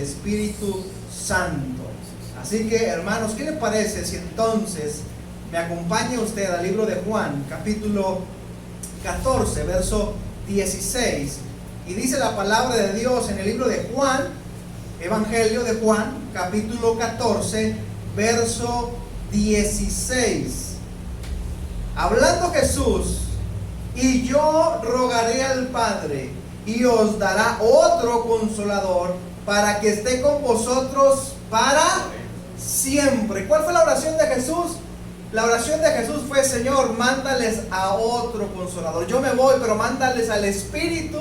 Espíritu Santo. Así que, hermanos, ¿qué le parece si entonces me acompaña usted al libro de Juan, capítulo 14, verso 16? Y dice la palabra de Dios en el libro de Juan, Evangelio de Juan, capítulo 14, verso 16. Hablando Jesús: y yo rogaré al Padre, y os dará otro consolador, para que esté con vosotros para siempre. ¿Cuál fue la oración de Jesús? La oración de Jesús fue: Señor, mándales a otro consolador. Yo me voy, pero mándales al Espíritu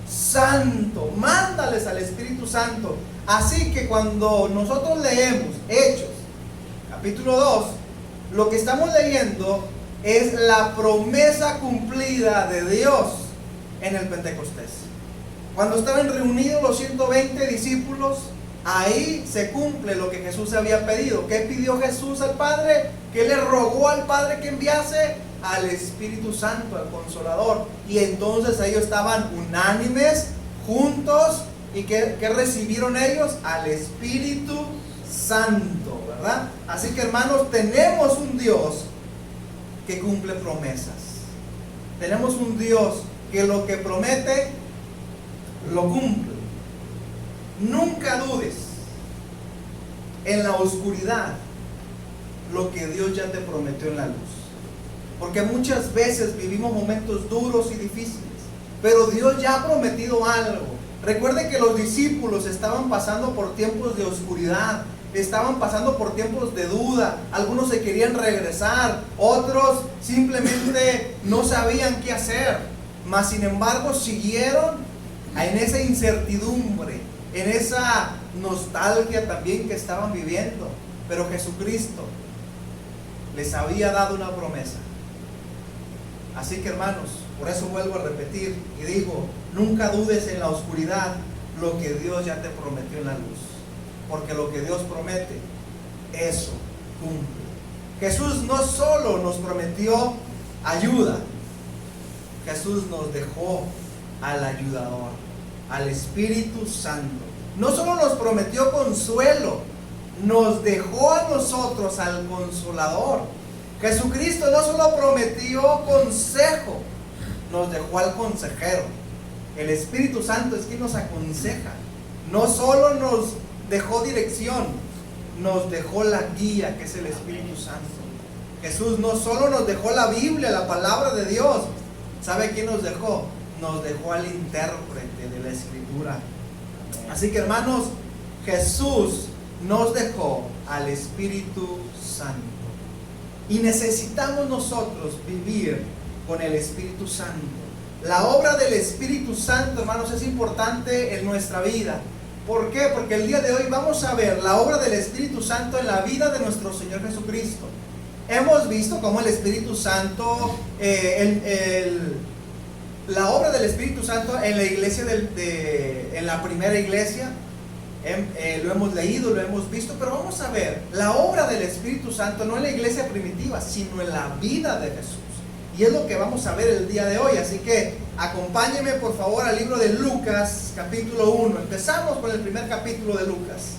Santo. Mándales al Espíritu Santo. Así que cuando nosotros leemos Hechos, capítulo 2, lo que estamos leyendo es la promesa cumplida de Dios en el Pentecostés. Cuando estaban reunidos los 120 discípulos, ahí se cumple lo que Jesús había pedido. ¿Qué pidió Jesús al Padre? ¿Qué le rogó al Padre que enviase? Al Espíritu Santo, al Consolador. Y entonces ellos estaban unánimes, juntos. ¿Y qué recibieron ellos? Al Espíritu Santo, ¿verdad? Así que, hermanos, tenemos un Dios que cumple promesas. Tenemos un Dios que lo que promete lo cumple. Nunca dudes en la oscuridad lo que Dios ya te prometió en la luz, porque muchas veces vivimos momentos duros y difíciles, pero Dios ya ha prometido algo. Recuerden que los discípulos estaban pasando por tiempos de oscuridad, estaban pasando por tiempos de duda. Algunos se querían regresar, otros simplemente no sabían qué hacer, mas sin embargo siguieron en esa incertidumbre, en esa nostalgia también que estaban viviendo. Pero Jesucristo les había dado una promesa. Así que, hermanos, por eso vuelvo a repetir y digo: nunca dudes en la oscuridad lo que Dios ya te prometió en la luz, porque lo que Dios promete, eso cumple. Jesús no solo nos prometió ayuda, Jesús nos dejó al ayudador, al Espíritu Santo. No solo nos prometió consuelo, nos dejó a nosotros al Consolador. Jesucristo no solo prometió consejo, nos dejó al consejero. El Espíritu Santo es quien nos aconseja. No solo nos dejó dirección, nos dejó la guía, que es el Espíritu Santo. Jesús no solo nos dejó la Biblia, la palabra de Dios. ¿Sabe quién nos dejó? Nos dejó al intérprete de la Escritura. Así que, hermanos, Jesús nos dejó al Espíritu Santo. Y necesitamos nosotros vivir con el Espíritu Santo. La obra del Espíritu Santo, hermanos, es importante en nuestra vida. ¿Por qué? Porque el día de hoy vamos a ver la obra del Espíritu Santo en la vida de nuestro Señor Jesucristo. Hemos visto cómo el Espíritu Santo, la obra del Espíritu Santo en la iglesia, en la primera iglesia, lo hemos leído, lo hemos visto, pero vamos a ver la obra del Espíritu Santo no en la iglesia primitiva, sino en la vida de Jesús. Y es lo que vamos a ver el día de hoy. Así que acompáñenme por favor al libro de Lucas, capítulo 1. Empezamos con el primer capítulo de Lucas.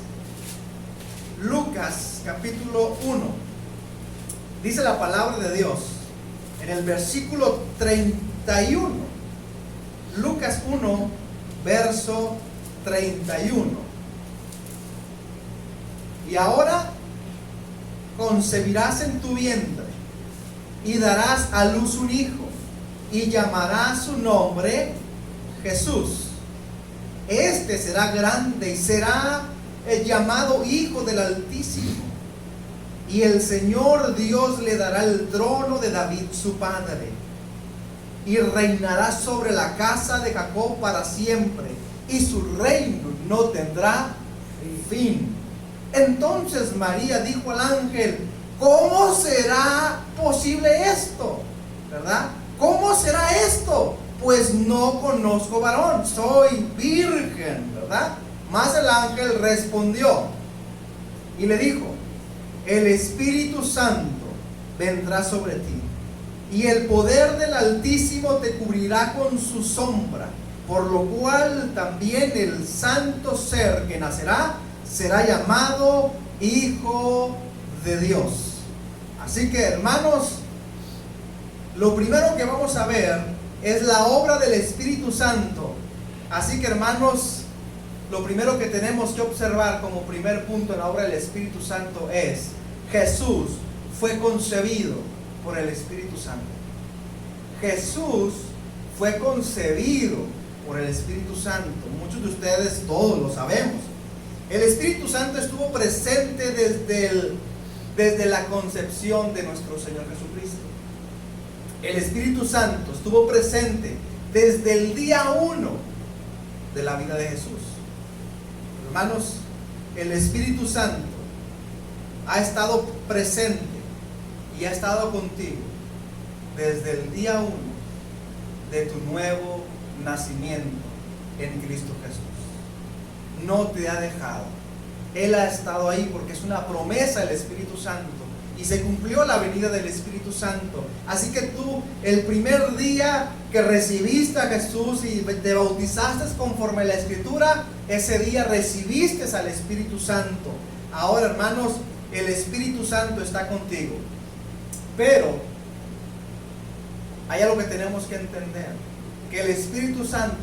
Lucas, capítulo 1. Dice la palabra de Dios en el versículo 31. Lucas 1, verso 31. Y ahora concebirás en tu vientre y darás a luz un hijo, y llamarás su nombre Jesús. Este será grande y será llamado Hijo del Altísimo. Y el Señor Dios le dará el trono de David su padre, y reinará sobre la casa de Jacob para siempre, y su reino no tendrá fin. Entonces María dijo al ángel: ¿cómo será posible esto? ¿Verdad? ¿Cómo será esto? Pues no conozco varón, soy virgen, ¿verdad? Mas el ángel respondió y le dijo: el Espíritu Santo vendrá sobre ti, y el poder del Altísimo te cubrirá con su sombra. por lo cual también el santo ser que nacerá será llamado Hijo de Dios. Así que, hermanos, lo primero que vamos a ver es la obra del Espíritu Santo. Así que, hermanos, lo primero que tenemos que observar como primer punto en la obra del Espíritu Santo es: Jesús fue concebido por el Espíritu Santo. Jesús fue concebido por el Espíritu Santo. Muchos de ustedes, todos lo sabemos. El Espíritu Santo estuvo presente desde la concepción de nuestro Señor Jesucristo. El Espíritu Santo estuvo presente desde el día 1 de la vida de Jesús. Hermanos, el Espíritu Santo ha estado presente y ha estado contigo desde el día 1 de tu nuevo nacimiento en Cristo Jesús. No te ha dejado. Él ha estado ahí porque es una promesa del Espíritu Santo y se cumplió la venida del Espíritu Santo. Así que tú, el primer día que recibiste a Jesús y te bautizaste conforme a la Escritura, ese día recibiste al Espíritu Santo. Ahora, hermanos, el Espíritu Santo está contigo. Pero hay algo que tenemos que entender: que el Espíritu Santo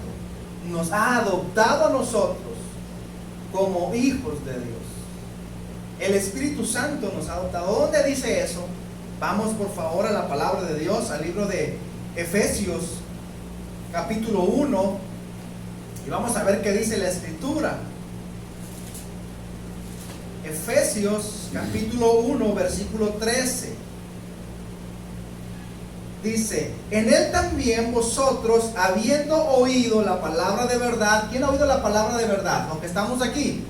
nos ha adoptado a nosotros como hijos de Dios. El Espíritu Santo nos ha adoptado. ¿Dónde dice eso? Vamos por favor a la palabra de Dios, al libro de Efesios capítulo 1, y vamos a ver qué dice la Escritura. Efesios capítulo 1 versículo 13 dice: en él también vosotros, habiendo oído la palabra de verdad. ¿Quién ha oído la palabra de verdad? Los que estamos aquí.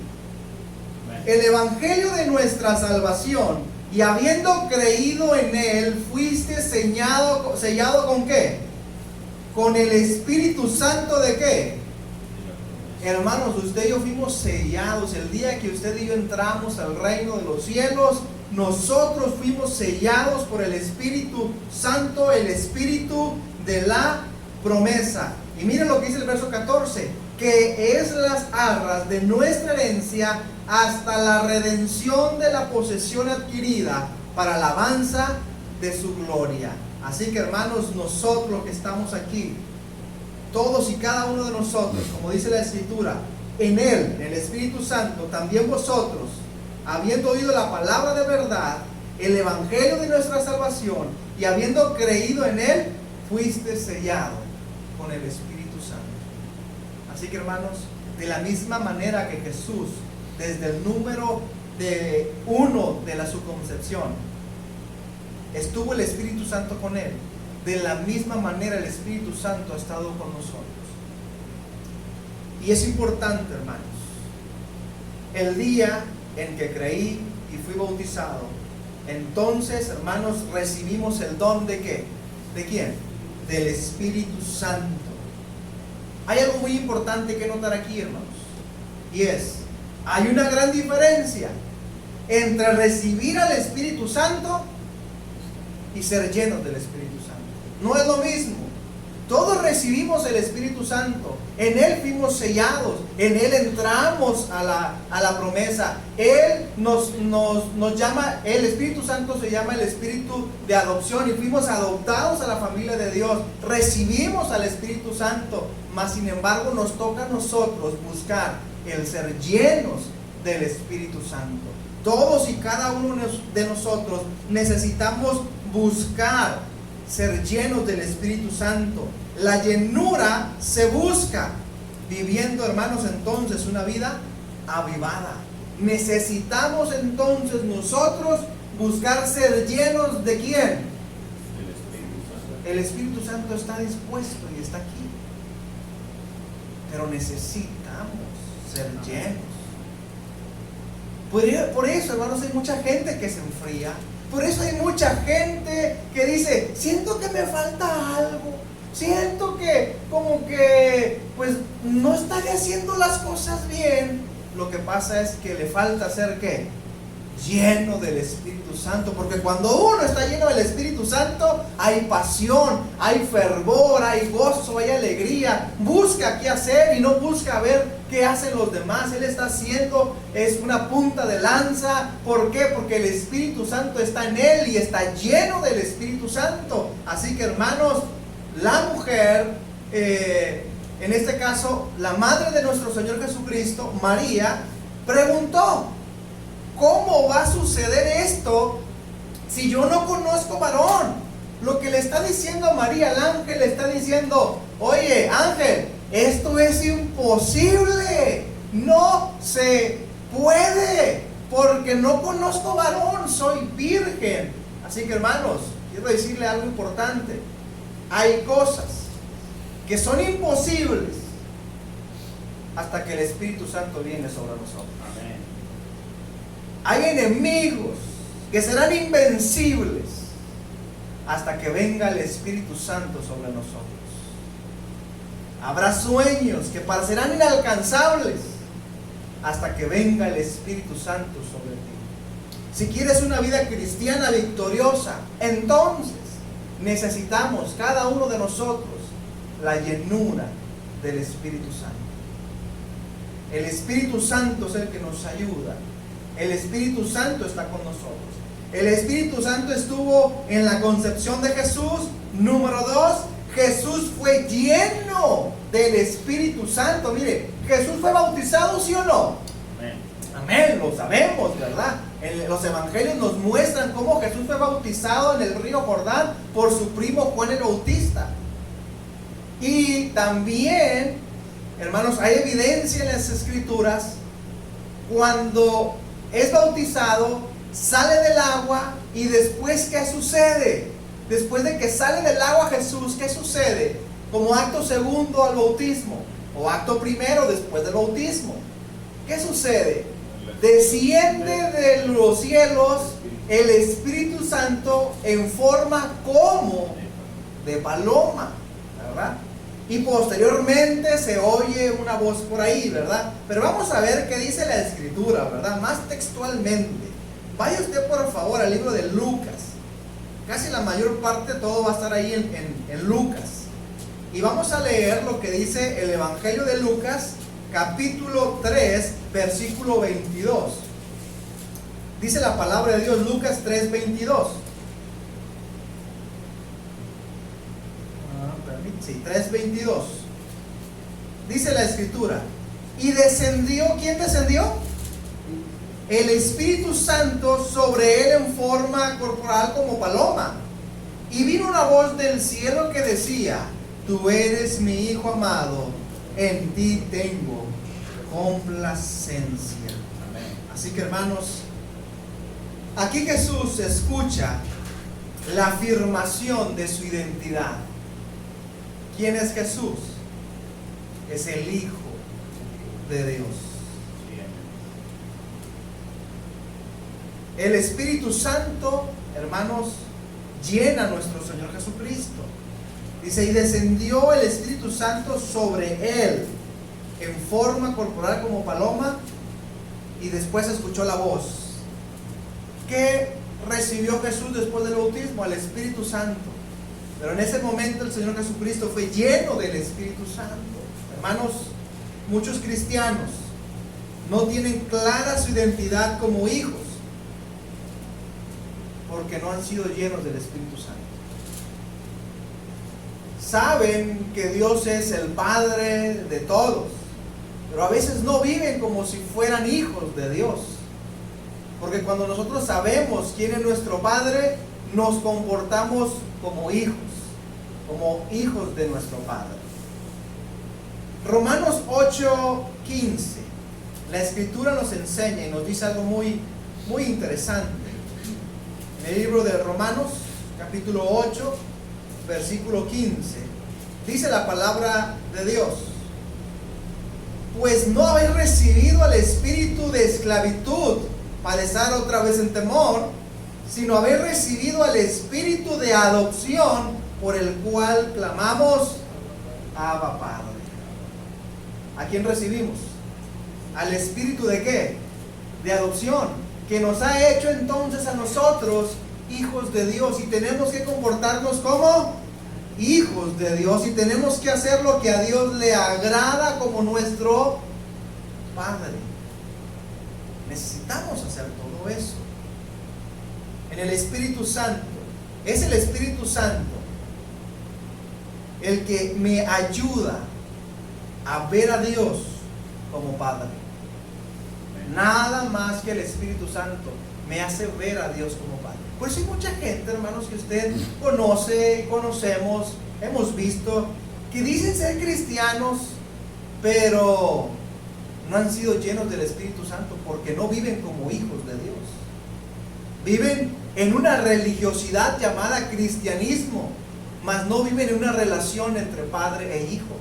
El evangelio de nuestra salvación, y habiendo creído en él, fuiste sellado ¿con qué? Con el Espíritu Santo. ¿De qué? Hermanos, usted y yo fuimos sellados. El día que usted y yo entramos al reino de los cielos, nosotros fuimos sellados por el Espíritu Santo, el Espíritu de la promesa. Y miren lo que dice el verso 14: que es las arras de nuestra herencia hasta la redención de la posesión adquirida para alabanza de su gloria. Así que, hermanos, nosotros que estamos aquí, todos y cada uno de nosotros, como dice la Escritura, en él, en el Espíritu Santo, también vosotros, habiendo oído la palabra de verdad, el evangelio de nuestra salvación, y habiendo creído en él, fuiste sellado con el Espíritu Santo. Así que, hermanos, de la misma manera que Jesús, desde el número de 1 de su concepción, estuvo el Espíritu Santo con él, de la misma manera el Espíritu Santo ha estado con nosotros. Y es importante, hermanos, el día en que creí y fui bautizado, entonces, hermanos, recibimos el don ¿de qué? ¿De quién? Del Espíritu Santo. Hay algo muy importante que notar aquí, hermanos, y es: hay una gran diferencia entre recibir al Espíritu Santo y ser llenos del Espíritu Santo. No es lo mismo. Todos recibimos el Espíritu Santo. En él fuimos sellados. En él entramos a la promesa. Él nos llama, el Espíritu Santo se llama el Espíritu de adopción, y fuimos adoptados a la familia de Dios. Recibimos al Espíritu Santo. Mas sin embargo nos toca a nosotros buscar el ser llenos del Espíritu Santo. Todos y cada uno de nosotros necesitamos buscar ser llenos del Espíritu Santo. La llenura se busca viviendo, hermanos, entonces una vida avivada. Necesitamos entonces nosotros buscar ser llenos ¿de quién? El Espíritu Santo está dispuesto y está aquí, pero necesitamos ser llenos. Por eso, hermanos, hay mucha gente que se enfría. Por eso hay mucha gente que dice: siento que me falta algo, siento que como que pues no estaré haciendo las cosas bien. Lo que pasa es que le falta ser ¿qué? lleno del Espíritu Santo, porque cuando uno está lleno del Espíritu Santo hay pasión, hay fervor, hay gozo, hay alegría, busca qué hacer y no busca ver qué hacen los demás. Él está haciendo, es una punta de lanza. ¿Por qué? Porque el Espíritu Santo está en él y está lleno del Espíritu Santo. Así que, hermanos, la mujer, en este caso la madre de nuestro Señor Jesucristo, María, preguntó: ¿cómo va a suceder esto si yo no conozco varón? Lo que le está diciendo a María, el ángel le está diciendo: oye, ángel, esto es imposible, no se puede, porque no conozco varón, soy virgen. Así que, hermanos, quiero decirle algo importante. Hay cosas que son imposibles hasta que el Espíritu Santo viene sobre nosotros. Amén. Hay enemigos que serán invencibles hasta que venga el Espíritu Santo sobre nosotros. Habrá sueños que parecerán inalcanzables hasta que venga el Espíritu Santo sobre ti. Si quieres una vida cristiana victoriosa, entonces necesitamos cada uno de nosotros la llenura del Espíritu Santo. El Espíritu Santo es el que nos ayuda. El Espíritu Santo está con nosotros. El Espíritu Santo estuvo en la concepción de Jesús. Número 2, Jesús fue lleno del Espíritu Santo. Mire, Jesús fue bautizado, ¿sí o no? Amén. Amén, lo sabemos, ¿verdad? Los evangelios nos muestran cómo Jesús fue bautizado en el río Jordán por su primo Juan el Bautista. Y también, hermanos, hay evidencia en las Escrituras cuando es bautizado, sale del agua y después, ¿qué sucede? Después de que sale del agua Jesús, ¿qué sucede? Como acto segundo al bautismo, o acto primero después del bautismo, ¿qué sucede? Desciende de los cielos el Espíritu Santo en forma como de paloma, ¿verdad? Y posteriormente se oye una voz por ahí, ¿verdad? Pero vamos a ver qué dice la Escritura, ¿verdad? Más textualmente. Vaya usted por favor al libro de Lucas. Casi la mayor parte, todo va a estar ahí en Lucas. Y vamos a leer lo que dice el Evangelio de Lucas, capítulo 3, versículo 22. Dice la palabra de Dios, Lucas 3, 22. Sí, 3:22. Dice la Escritura: y descendió, ¿quién descendió? El Espíritu Santo sobre él en forma corporal como paloma. Y vino una voz del cielo que decía: tú eres mi Hijo amado, en ti tengo complacencia. Amén. Así que, hermanos, aquí Jesús escucha la afirmación de su identidad. ¿Quién es Jesús? Es el Hijo de Dios. El Espíritu Santo, hermanos, llena a nuestro Señor Jesucristo. Dice: y descendió el Espíritu Santo sobre él en forma corporal como paloma, y después escuchó la voz. ¿Qué recibió Jesús después del bautismo? Al Espíritu Santo. Pero en ese momento el Señor Jesucristo fue lleno del Espíritu Santo. Hermanos, muchos cristianos no tienen clara su identidad como hijos porque no han sido llenos del Espíritu Santo. Saben que Dios es el Padre de todos, pero a veces no viven como si fueran hijos de Dios. Porque cuando nosotros sabemos quién es nuestro Padre, nos comportamos como hijos de nuestro Padre. Romanos 8:15. La Escritura nos enseña y nos dice algo muy, muy interesante. En el libro de Romanos, capítulo 8, versículo 15, dice la palabra de Dios: pues no habéis recibido al espíritu de esclavitud para estar otra vez en temor, sino habéis recibido al espíritu de adopción, por el cual clamamos: Abba, Padre. ¿A quién recibimos? ¿Al espíritu de qué? De adopción. que nos ha hecho entonces a nosotros hijos de Dios, y tenemos que comportarnos como hijos de Dios, y tenemos que hacer lo que a Dios le agrada como nuestro Padre. Necesitamos hacer todo eso en el Espíritu Santo. Es el Espíritu Santo el que me ayuda a ver a Dios como Padre. Nada más que el Espíritu Santo me hace ver a Dios como Padre. Por eso hay mucha gente, hermanos, que usted conoce, conocemos, hemos visto, que dicen ser cristianos, pero no han sido llenos del Espíritu Santo, porque no viven como hijos de Dios. Viven en una religiosidad llamada cristianismo, mas no viven en una relación entre padre e hijo.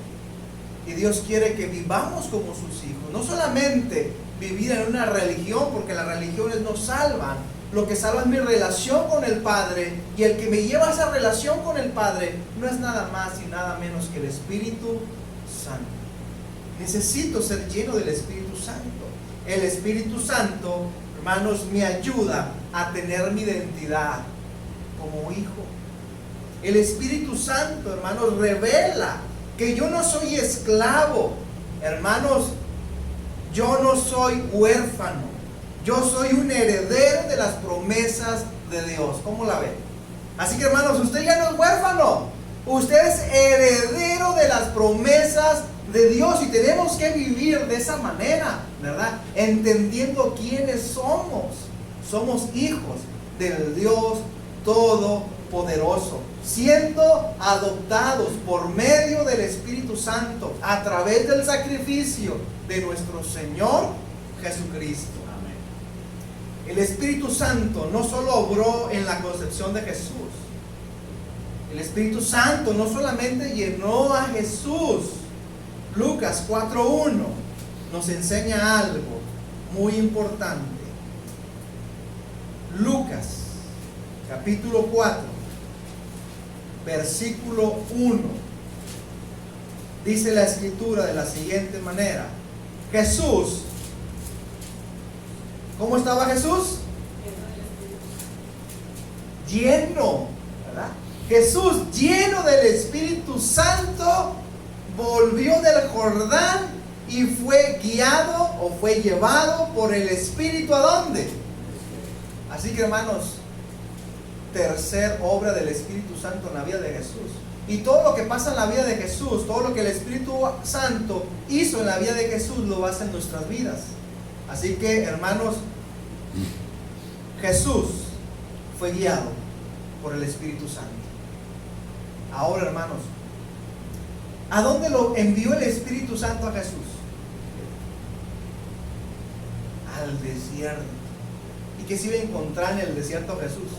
Y Dios quiere que vivamos como sus hijos. No solamente vivir en una religión, porque las religiones no salvan. Lo que salva es mi relación con el Padre, y el que me lleva a esa relación con el Padre no es nada más y nada menos que el Espíritu Santo. Necesito ser lleno del Espíritu Santo. El Espíritu Santo, hermanos, me ayuda a tener mi identidad como hijo. El Espíritu Santo, hermanos, revela que yo no soy esclavo. Hermanos, yo no soy huérfano. Yo soy un heredero de las promesas de Dios. ¿Cómo la ven? Así que, hermanos, usted ya no es huérfano. Usted es heredero de las promesas de Dios, y tenemos que vivir de esa manera, ¿verdad? Entendiendo quiénes somos. Somos hijos del Dios Todopoderoso, siendo adoptados por medio del Espíritu Santo a través del sacrificio de nuestro Señor Jesucristo. El Espíritu Santo no solo obró en la concepción de Jesús. El Espíritu Santo no solamente llenó a Jesús. Lucas 4:1 nos enseña algo muy importante. Lucas capítulo 4 versículo 1 dice la Escritura de la siguiente manera: Jesús, ¿cómo estaba Jesús? Lleno, ¿verdad? Jesús, lleno del Espíritu Santo, volvió del Jordán y fue guiado o fue llevado por el Espíritu ¿a dónde? Así que, hermanos, tercer obra del Espíritu Santo en la vida de Jesús. Y todo lo que pasa en la vida de Jesús, todo lo que el Espíritu Santo hizo en la vida de Jesús, lo hace en nuestras vidas. Así que, hermanos, Jesús fue guiado por el Espíritu Santo. Ahora, hermanos, ¿a dónde lo envió el Espíritu Santo a Jesús? Al desierto. ¿Y qué se iba a encontrar en el desierto Jesús?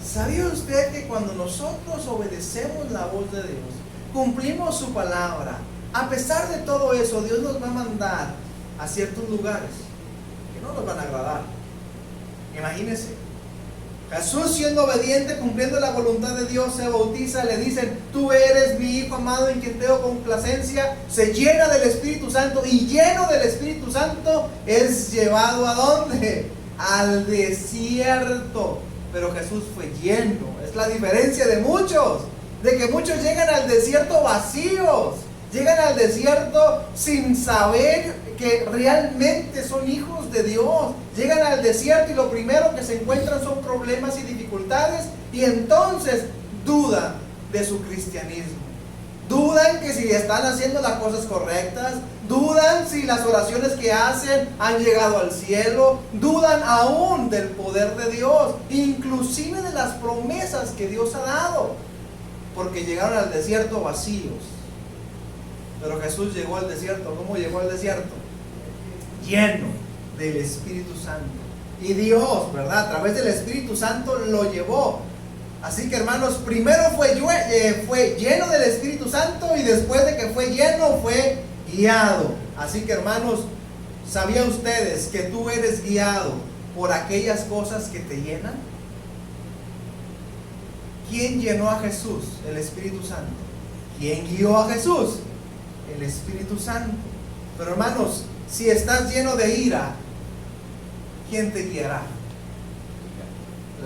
¿Sabía usted que cuando nosotros obedecemos la voz de Dios, cumplimos su palabra, a pesar de todo eso, Dios nos va a mandar a ciertos lugares que no nos van a agradar? Imagínense, Jesús, siendo obediente, cumpliendo la voluntad de Dios, se bautiza, le dicen: tú eres mi Hijo amado en quien tengo complacencia. Se llena del Espíritu Santo, y lleno del Espíritu Santo es llevado ¿a dónde? Al desierto. Pero Jesús fue lleno. Es la diferencia de muchos, de que muchos llegan al desierto vacíos, llegan al desierto sin saber que realmente son hijos de Dios. Llegan al desierto y lo primero que se encuentran son problemas y dificultades, y entonces dudan de su cristianismo. Dudan que si están haciendo las cosas correctas, dudan si las oraciones que hacen han llegado al cielo, dudan aún del poder de Dios, inclusive de las promesas que Dios ha dado, porque llegaron al desierto vacíos. Pero Jesús llegó al desierto. ¿Cómo llegó al desierto? Lleno del Espíritu Santo. Y Dios, ¿verdad?, a través del Espíritu Santo lo llevó. Así que, hermanos, primero fue lleno del Espíritu Santo, y después de que fue lleno, fue guiado. Así que, hermanos, ¿sabían ustedes que tú eres guiado por aquellas cosas que te llenan? ¿Quién llenó a Jesús? El Espíritu Santo. ¿Quién guió a Jesús? El Espíritu Santo. Pero, hermanos, si estás lleno de ira, ¿quién te guiará?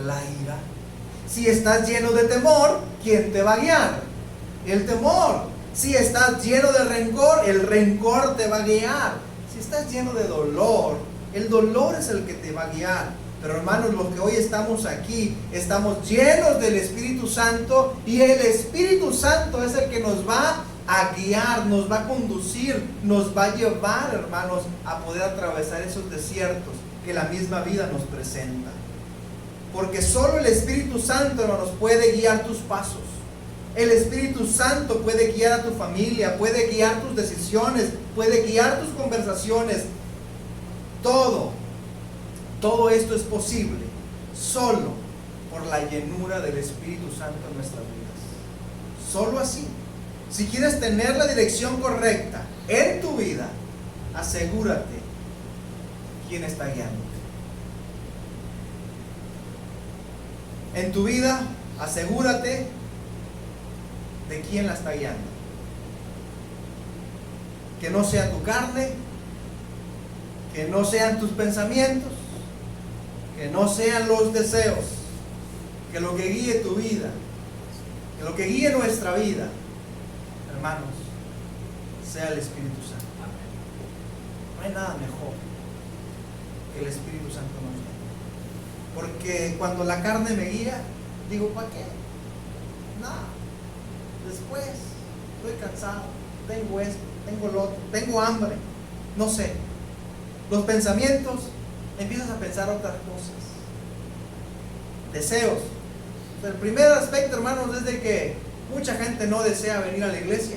La ira. Si estás lleno de temor, ¿quién te va a guiar? El temor. Si estás lleno de rencor, el rencor te va a guiar. Si estás lleno de dolor, el dolor es el que te va a guiar. Pero hermanos, los que hoy estamos aquí, estamos llenos del Espíritu Santo, y el Espíritu Santo es el que nos va a guiar, nos va a conducir, nos va a llevar, hermanos, a poder atravesar esos desiertos que la misma vida nos presenta. Porque solo el Espíritu Santo, hermanos, puede guiar tus pasos. El Espíritu Santo puede guiar a tu familia, puede guiar tus decisiones, puede guiar tus conversaciones. Todo esto es posible solo por la llenura del Espíritu Santo en nuestras vidas. Solo así. Si quieres tener la dirección correcta en tu vida, asegúrate quién está guiándote. En tu vida, asegúrate de quién la está guiando. Que no sea tu carne, que no sean tus pensamientos, que no sean los deseos, que lo que guíe tu vida, que lo que guíe nuestra vida, hermanos, sea el Espíritu Santo. No hay nada mejor que el Espíritu Santo nos guíe. Porque cuando la carne me guía, digo, ¿para qué? Nada. Después, estoy cansado, tengo esto, tengo lo otro, tengo hambre, no sé. Los pensamientos, empiezas a pensar otras cosas. Deseos. El primer aspecto, hermanos, es de que mucha gente no desea venir a la iglesia.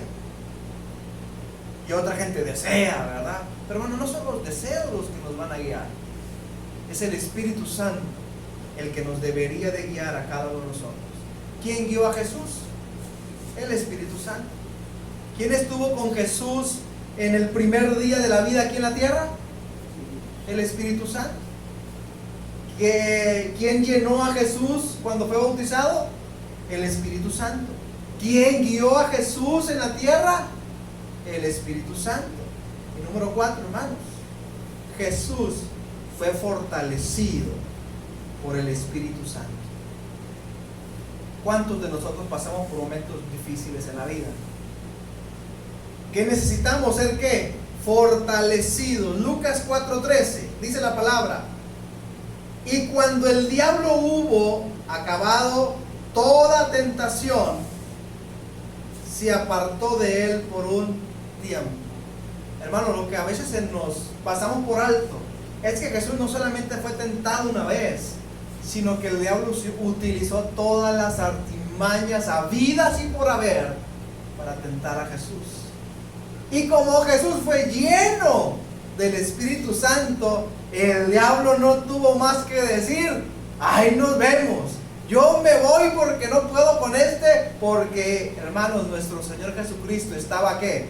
Y otra gente desea, ¿verdad? Pero bueno, no son los deseos los que nos van a guiar. Es el Espíritu Santo el que nos debería de guiar a cada uno de nosotros. ¿Quién guió a Jesús? El Espíritu Santo. ¿Quién estuvo con Jesús en el primer día de la vida aquí en la tierra? El Espíritu Santo. ¿Quién llenó a Jesús cuando fue bautizado? El Espíritu Santo. ¿Quién guió a Jesús en la tierra? El Espíritu Santo. Y número 4, hermanos, Jesús fue fortalecido por el Espíritu Santo. ¿Cuántos de nosotros pasamos por momentos difíciles en la vida? ¿Qué necesitamos ser qué? Fortalecidos. Lucas 4:13 dice la palabra: y cuando el diablo hubo acabado toda tentación, se apartó de él por un tiempo. Hermano, lo que a veces nos pasamos por alto es que Jesús no solamente fue tentado una vez, sino que el diablo utilizó todas las artimañas habidas y por haber para tentar a Jesús. Y como Jesús fue lleno del Espíritu Santo, el diablo no tuvo más que decir: ahí nos vemos, yo me voy porque no puedo con porque, hermanos, nuestro Señor Jesucristo estaba ¿qué?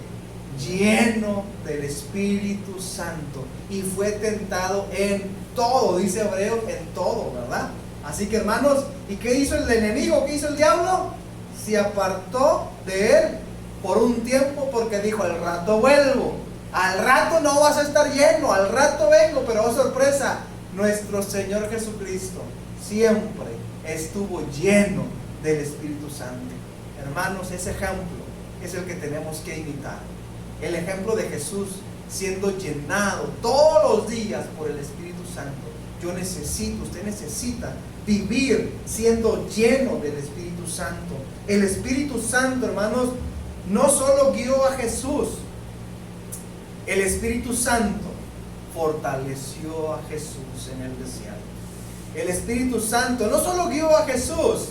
Lleno del Espíritu Santo, y fue tentado en todo, dice Hebreos, en todo, ¿verdad? Así que, hermanos, ¿y qué hizo el enemigo? ¿Qué hizo el diablo? Se apartó de él por un tiempo, porque dijo: al rato vuelvo, al rato no vas a estar lleno, al rato vengo. Pero oh sorpresa, nuestro Señor Jesucristo siempre estuvo lleno del Espíritu Santo. Hermanos, ese ejemplo es el que tenemos que imitar. El ejemplo de Jesús siendo llenado todos los días por el Espíritu Santo. Usted necesita vivir siendo lleno del Espíritu Santo. El Espíritu Santo, hermanos, no solo guió a Jesús, el Espíritu Santo fortaleció a Jesús en el desierto. El Espíritu Santo no solo guió a Jesús,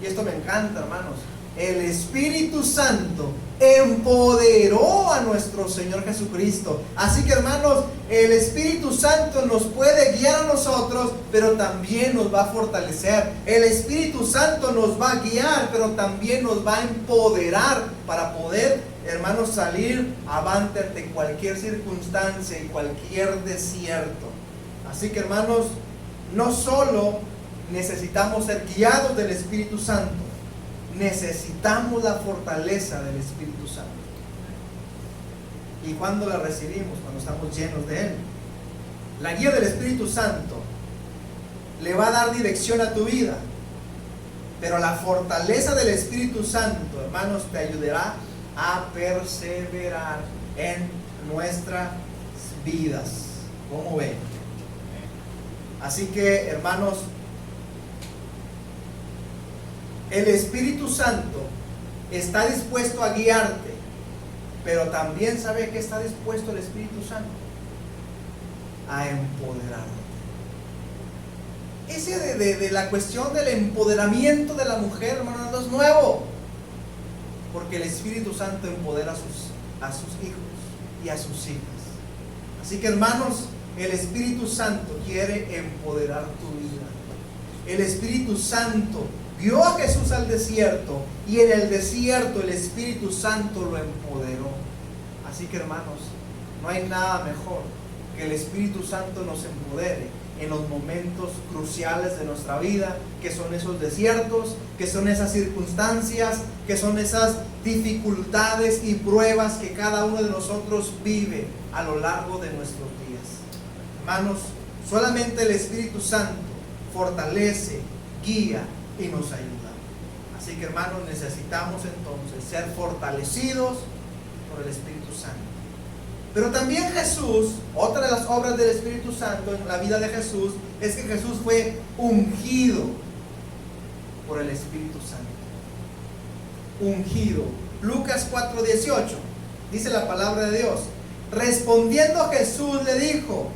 y esto me encanta, hermanos, el Espíritu Santo empoderó a nuestro Señor Jesucristo. Así que, hermanos, el Espíritu Santo nos puede guiar a nosotros, pero también nos va a fortalecer. El Espíritu Santo nos va a guiar, pero también nos va a empoderar para poder, hermanos, salir avante ante cualquier circunstancia y cualquier desierto. Así que, hermanos, no solo necesitamos ser guiados del Espíritu Santo, necesitamos la fortaleza del Espíritu Santo. ¿Y cuándo la recibimos? Cuando estamos llenos de Él. La guía del Espíritu Santo le va a dar dirección a tu vida. Pero la fortaleza del Espíritu Santo, hermanos, te ayudará a perseverar en nuestras vidas. ¿Cómo ven? Así que, hermanos, el Espíritu Santo está dispuesto a guiarte, pero también ¿sabe que está dispuesto el Espíritu Santo? A empoderarte. Ese de la cuestión del empoderamiento de la mujer, hermano, no es nuevo, porque el Espíritu Santo empodera a sus hijos y a sus hijas. Así que, hermanos, el Espíritu Santo quiere empoderar tu vida. El Espíritu Santo guió a Jesús al desierto, y en el desierto el Espíritu Santo lo empoderó. Así que, hermanos, no hay nada mejor que el Espíritu Santo nos empodere en los momentos cruciales de nuestra vida, que son esos desiertos, que son esas circunstancias, que son esas dificultades y pruebas que cada uno de nosotros vive a lo largo de nuestros días. Hermanos, solamente el Espíritu Santo fortalece, guía y nos ayuda. Así que, hermanos, necesitamos entonces ser fortalecidos por el Espíritu Santo. Pero también Jesús, otra de las obras del Espíritu Santo en la vida de Jesús, es que Jesús fue ungido por el Espíritu Santo. Ungido. Lucas 4:18 dice la palabra de Dios: respondiendo Jesús le dijo,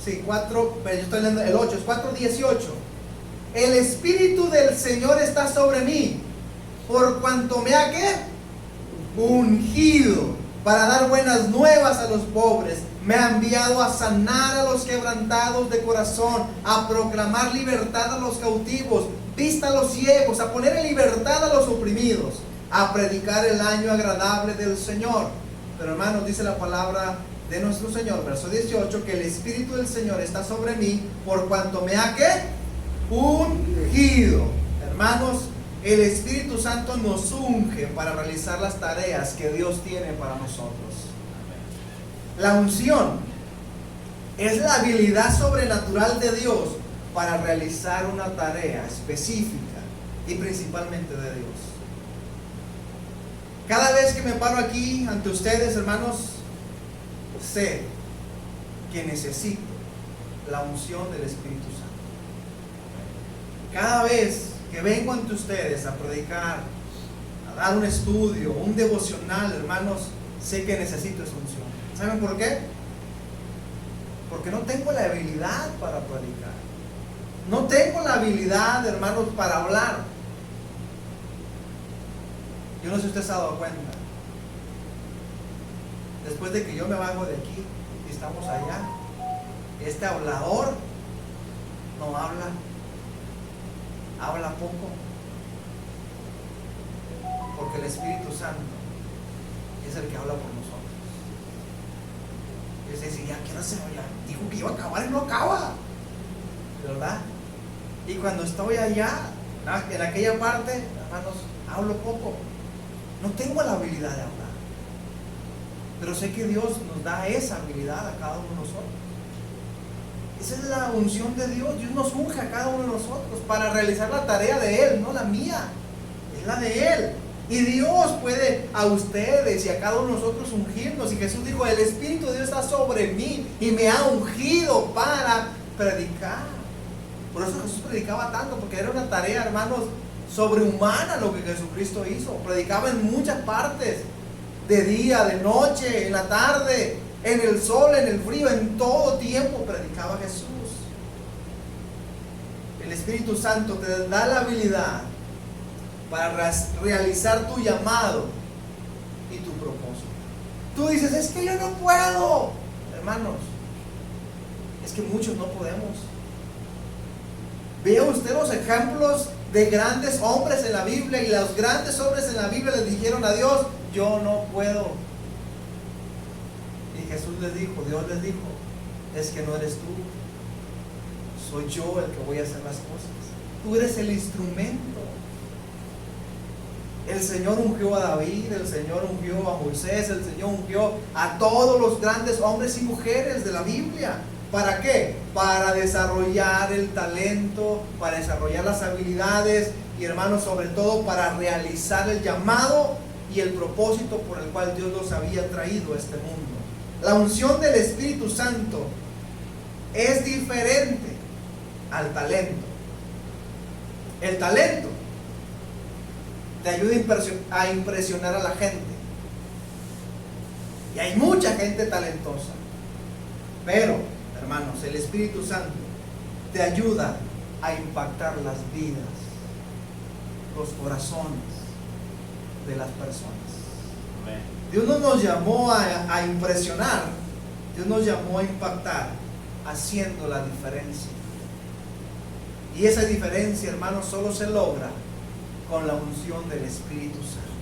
pero yo estoy leyendo el 8, es 4:18. El Espíritu del Señor está sobre mí, por cuanto me ha ¿qué? Ungido para dar buenas nuevas a los pobres. Me ha enviado a sanar a los quebrantados de corazón, a proclamar libertad a los cautivos, vista a los ciegos, a poner en libertad a los oprimidos, a predicar el año agradable del Señor. Pero, hermanos, dice la palabra de nuestro Señor, verso 18, que el Espíritu del Señor está sobre mí, por cuanto me ha ¿qué? Ungido. Hermanos, el Espíritu Santo nos unge para realizar las tareas que Dios tiene para nosotros. La unción es la habilidad sobrenatural de Dios para realizar una tarea específica y principalmente de Dios. Cada vez que me paro aquí ante ustedes, hermanos, sé que necesito la unción del Espíritu Santo. Cada vez que vengo ante ustedes a predicar, a dar un estudio, un devocional, hermanos, sé que necesito esa unción. ¿Saben por qué? Porque no tengo la habilidad para predicar. No tengo la habilidad, hermanos, para hablar. Yo no sé si usted se ha dado cuenta. Después de que yo me bajo de aquí y estamos allá, este hablador no habla. Habla poco, porque el Espíritu Santo es el que habla por nosotros. Y usted dice, ya, ¿qué no se vaya? Dijo que iba a acabar y no acaba, ¿verdad? Y cuando estoy allá, en aquella parte, hermanos, hablo poco. No tengo la habilidad de hablar, pero sé que Dios nos da esa habilidad a cada uno de nosotros. Esa es la unción de Dios. Dios nos unge a cada uno de nosotros para realizar la tarea de Él, no la mía, es la de Él. Y Dios puede a ustedes y a cada uno de nosotros ungirnos. Y Jesús dijo, el Espíritu de Dios está sobre mí y me ha ungido para predicar. Por eso Jesús predicaba tanto, porque era una tarea, hermanos, sobrehumana lo que Jesucristo hizo. Predicaba en muchas partes, de día, de noche, en la tarde, en el sol, en el frío, en todo tiempo predicaba Jesús. El Espíritu Santo te da la habilidad para realizar tu llamado y tu propósito. Tú dices, es que yo no puedo. Hermanos, es que muchos no podemos. Vea usted los ejemplos de grandes hombres en la Biblia, y los grandes hombres en la Biblia les dijeron a Dios, yo no puedo. Y Jesús les dijo, Dios les dijo, es que no eres tú, soy yo el que voy a hacer las cosas. Tú eres el instrumento. El Señor ungió a David, el Señor ungió a Moisés, el Señor ungió a todos los grandes hombres y mujeres de la Biblia. ¿Para qué? Para desarrollar el talento, para desarrollar las habilidades y, hermanos, sobre todo para realizar el llamado y el propósito por el cual Dios los había traído a este mundo. La unción del Espíritu Santo es diferente al talento. El talento te ayuda a impresionar a la gente. Y hay mucha gente talentosa. Pero, hermanos, el Espíritu Santo te ayuda a impactar las vidas, los corazones de las personas. Amén. Dios no nos llamó a impresionar, Dios nos llamó a impactar, haciendo la diferencia. Y esa diferencia, hermanos, solo se logra con la unción del Espíritu Santo.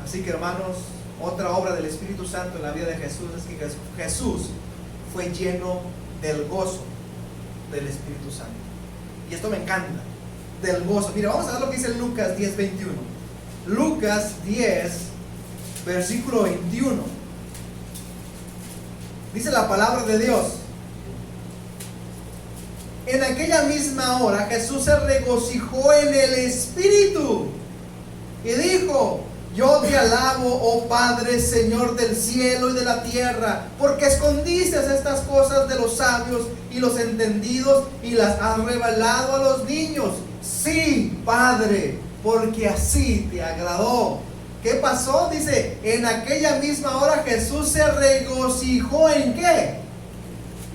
Así que, hermanos, otra obra del Espíritu Santo en la vida de Jesús es que Jesús fue lleno del gozo del Espíritu Santo. Y esto me encanta, del gozo. Mira, vamos a ver lo que dice Lucas 10:21. Lucas 10, versículo 21. Dice la palabra de Dios: en aquella misma hora Jesús se regocijó en el Espíritu y dijo: yo te alabo, oh Padre, Señor del cielo y de la tierra, porque escondiste estas cosas de los sabios y los entendidos y las has revelado a los niños. Sí, Padre, porque así te agradó. ¿Qué pasó? Dice, en aquella misma hora Jesús se regocijó ¿en qué?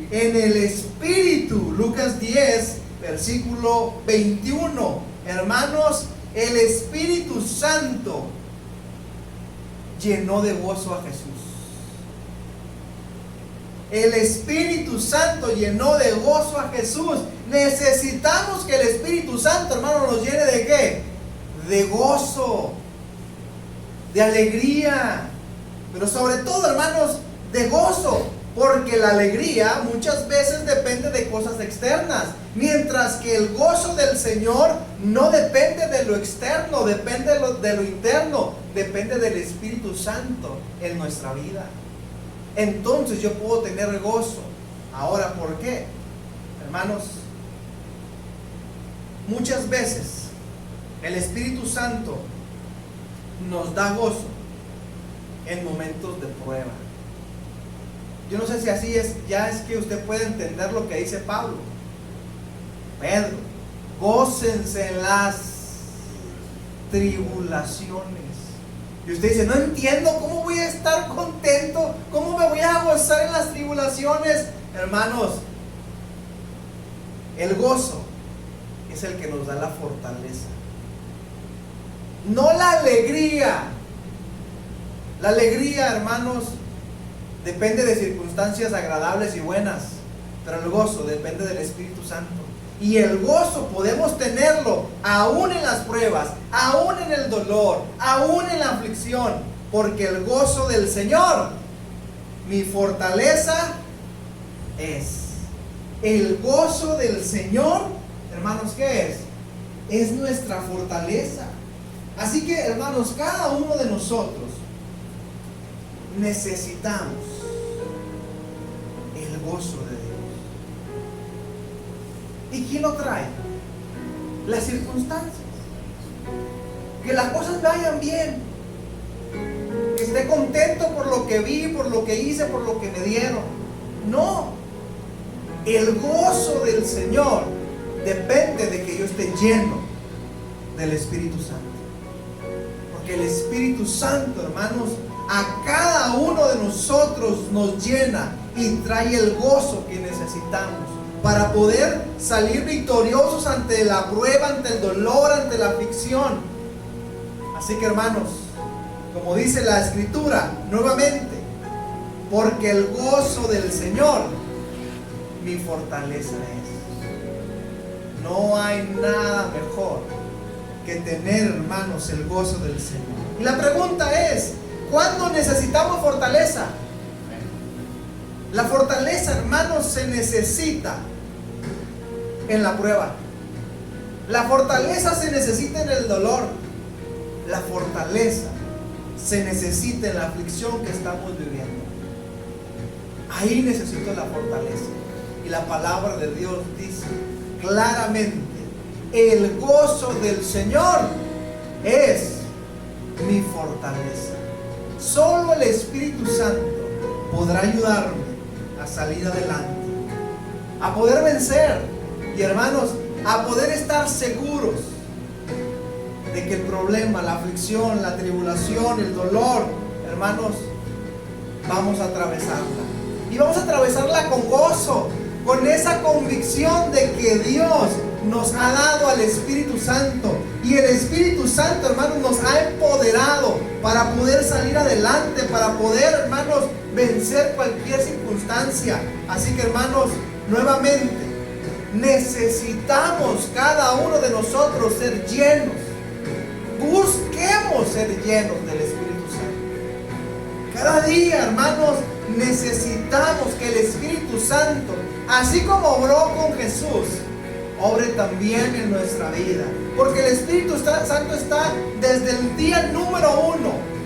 En el Espíritu. Lucas 10, versículo 21. Hermanos, el Espíritu Santo llenó de gozo a Jesús. El Espíritu Santo llenó de gozo a Jesús. Necesitamos que el Espíritu Santo, hermano, nos llene ¿de qué? De gozo, de alegría, pero sobre todo, hermanos, de gozo, porque la alegría muchas veces depende de cosas externas, mientras que el gozo del Señor no depende de lo externo, depende de lo interno, depende del Espíritu Santo en nuestra vida. Entonces yo puedo tener gozo. Ahora, ¿por qué? Hermanos, muchas veces el Espíritu Santo nos da gozo en momentos de prueba. Yo no sé si así es, ya es que usted puede entender lo que dice Pablo. Pedro, gócense en las tribulaciones. Y usted dice, no entiendo, ¿cómo voy a estar contento? ¿Cómo me voy a gozar en las tribulaciones? Hermanos, el gozo es el que nos da la fortaleza, no la alegría. La alegría, hermanos, depende de circunstancias agradables y buenas, pero el gozo depende del Espíritu Santo. Y el gozo podemos tenerlo aún en las pruebas, aún en el dolor, aún en la aflicción, porque el gozo del Señor, mi fortaleza es. El gozo del Señor, hermanos, ¿qué es? Es nuestra fortaleza. Así que, hermanos, cada uno de nosotros necesitamos el gozo de Dios. ¿Y quién lo trae? Las circunstancias. Que las cosas vayan bien, que esté contento por lo que vi, por lo que hice, por lo que me dieron. No, el gozo del Señor depende de que yo esté lleno del Espíritu Santo. Porque el Espíritu Santo, hermanos, a cada uno de nosotros nos llena y trae el gozo que necesitamos para poder salir victoriosos ante la prueba, ante el dolor, ante la aflicción. Así que, hermanos, como dice la Escritura, nuevamente, porque el gozo del Señor mi fortaleza es. No hay nada mejor que tener, hermanos, el gozo del Señor. Y la pregunta es, ¿cuándo necesitamos fortaleza? La fortaleza, hermanos, se necesita en la prueba. La fortaleza se necesita en el dolor. la fortaleza se necesita en la aflicción que estamos viviendo. Ahí necesito la fortaleza. Y la palabra de Dios dice claramente: el gozo del Señor es mi fortaleza. Solo el Espíritu Santo podrá ayudarme a salir adelante, a poder vencer y, hermanos, a poder estar seguros de que el problema, la aflicción, la tribulación, el dolor, hermanos, vamos a atravesarla. Y vamos a atravesarla con gozo, con esa convicción de que Dios nos ha dado al Espíritu Santo. Y el Espíritu Santo, hermanos, nos ha empoderado para poder salir adelante, para poder, hermanos, vencer cualquier circunstancia. Así que, hermanos, nuevamente, necesitamos cada uno de nosotros ser llenos. Busquemos ser llenos del Espíritu Santo. Cada día, hermanos, necesitamos que el Espíritu Santo, así como obró con Jesús, obre también en nuestra vida. Porque el Espíritu Santo está desde el día número 1,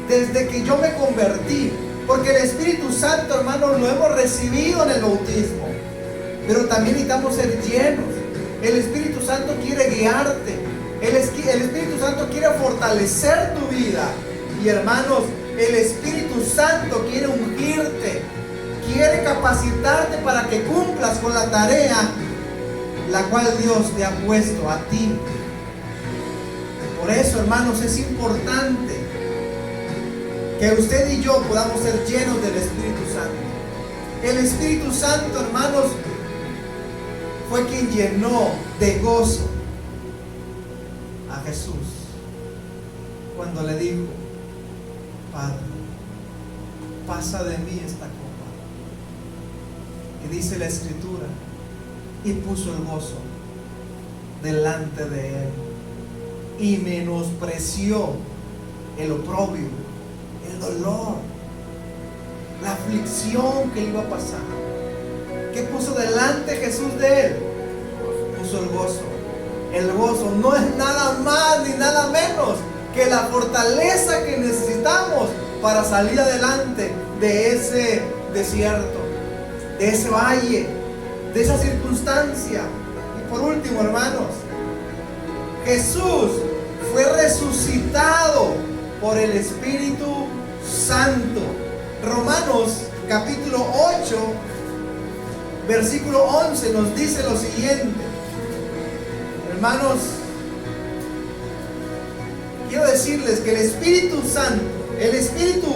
desde que yo me convertí. Porque el Espíritu Santo, hermanos, lo hemos recibido en el bautismo. Pero también necesitamos ser llenos. El Espíritu Santo quiere guiarte. El Espíritu Santo quiere fortalecer tu vida. Y, hermanos, el Espíritu Santo quiere ungirte, quiere capacitarte para que cumplas con la tarea la cual Dios te ha puesto a ti. Por eso, hermanos, es importante que usted y yo podamos ser llenos del Espíritu Santo. El Espíritu Santo, hermanos, fue quien llenó de gozo a Jesús cuando le dijo: Padre, pasa de mí esta copa. Y dice la Escritura: y puso el gozo delante de él, y menospreció el oprobio, el dolor, la aflicción que iba a pasar. ¿Qué puso delante Jesús de él? Puso el gozo. El gozo no es nada más ni nada menos que la fortaleza que necesitamos para salir adelante de ese desierto, de ese valle, de esa circunstancia. Y por último, hermanos, Jesús fue resucitado por el Espíritu Santo. Romanos capítulo 8, versículo 11 nos dice lo siguiente. Hermanos, quiero decirles que el Espíritu Santo, el Espíritu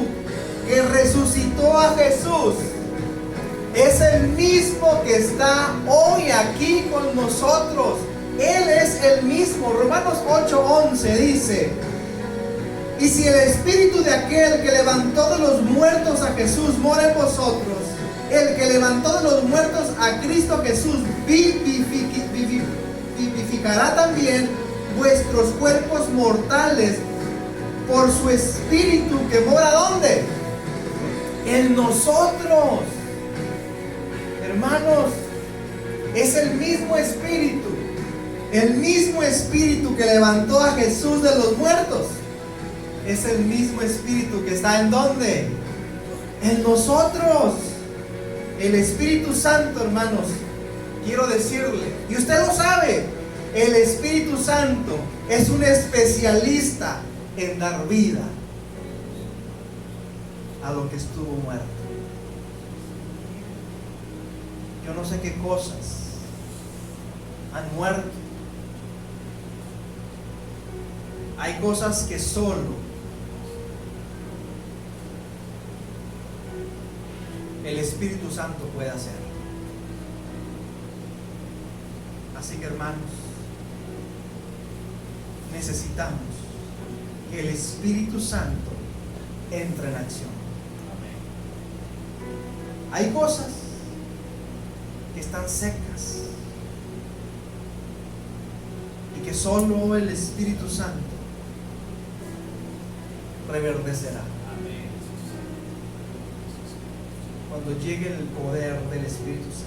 que resucitó a Jesús, es el mismo que está hoy aquí con nosotros. Él es el mismo. Romanos 8:11 dice: y si el Espíritu de aquel que levantó de los muertos a Jesús mora en vosotros, el que levantó de los muertos a Cristo Jesús vivificará también vuestros cuerpos mortales por su Espíritu que mora ¿dónde? En nosotros. Hermanos, es el mismo Espíritu que levantó a Jesús de los muertos. Es el mismo Espíritu que está ¿en dónde? En nosotros. El Espíritu Santo, hermanos, quiero decirle, y usted lo sabe, el Espíritu Santo es un especialista en dar vida a lo que estuvo muerto. Yo no sé qué cosas han muerto. Hay cosas que solo el Espíritu Santo puede hacer. Así que, hermanos, necesitamos que el Espíritu Santo entre en acción. Hay cosas que están secas y que solo el Espíritu Santo reverdecerá. Cuando llegue el poder del Espíritu Santo.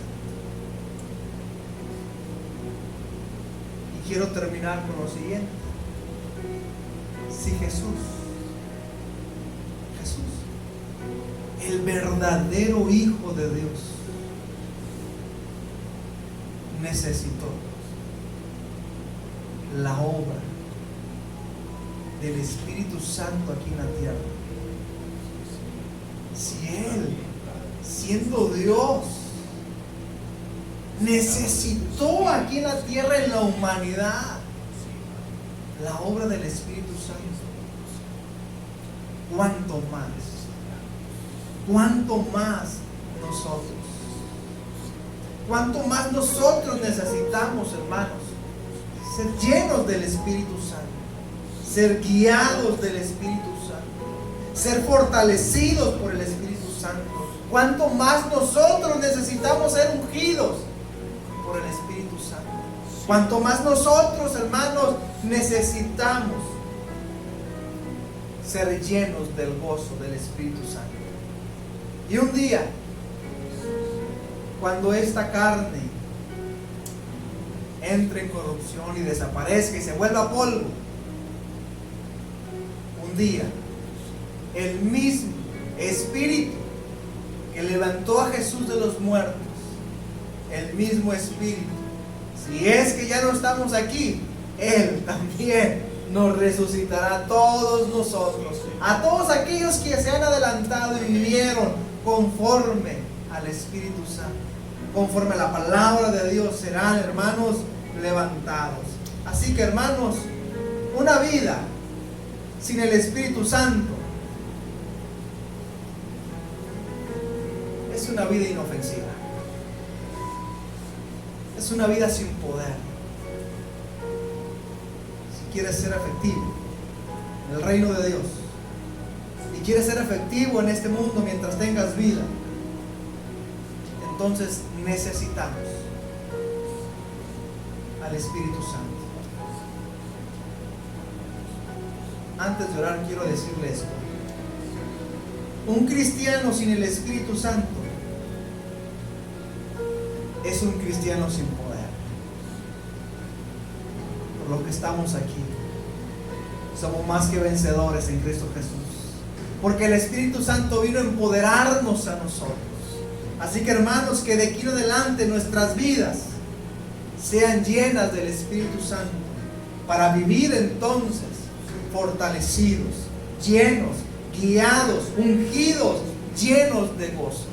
Y quiero terminar con lo siguiente. Si Jesús, el verdadero Hijo de Dios, necesitó la obra del Espíritu Santo aquí en la tierra, si Él, siendo Dios, necesitó aquí en la tierra, en la humanidad, la obra del Espíritu Santo, ¿cuánto más nosotros? ¿Cuánto más nosotros necesitamos, hermanos, ser llenos del Espíritu Santo, ser guiados del Espíritu Santo, ser fortalecidos por el Espíritu Santo? ¿Cuánto más nosotros necesitamos ser ungidos por el Espíritu Santo? ¿Cuánto más nosotros, hermanos, necesitamos ser llenos del gozo del Espíritu Santo? Y un día, cuando esta carne entre en corrupción y desaparezca y se vuelva polvo, un día el mismo Espíritu que levantó a Jesús de los muertos, el mismo Espíritu, si es que ya no estamos aquí, Él también nos resucitará a todos nosotros, a todos aquellos que se han adelantado y vivieron conforme al Espíritu Santo, conforme a la palabra de Dios, serán, hermanos, levantados. Así que, hermanos, una vida sin el Espíritu Santo es una vida inofensiva, es una vida sin poder. Si quieres ser efectivo en el reino de Dios y quieres ser efectivo en este mundo mientras tengas vida, entonces necesitamos al Espíritu Santo. Antes de orar, quiero decirle esto: un cristiano sin el Espíritu Santo es un cristiano sin poder. Por lo que estamos aquí, somos más que vencedores en Cristo Jesús, porque el Espíritu Santo vino a empoderarnos a nosotros. Así que, hermanos, que de aquí en adelante nuestras vidas sean llenas del Espíritu Santo, para vivir entonces fortalecidos, llenos, guiados, ungidos, llenos de gozo.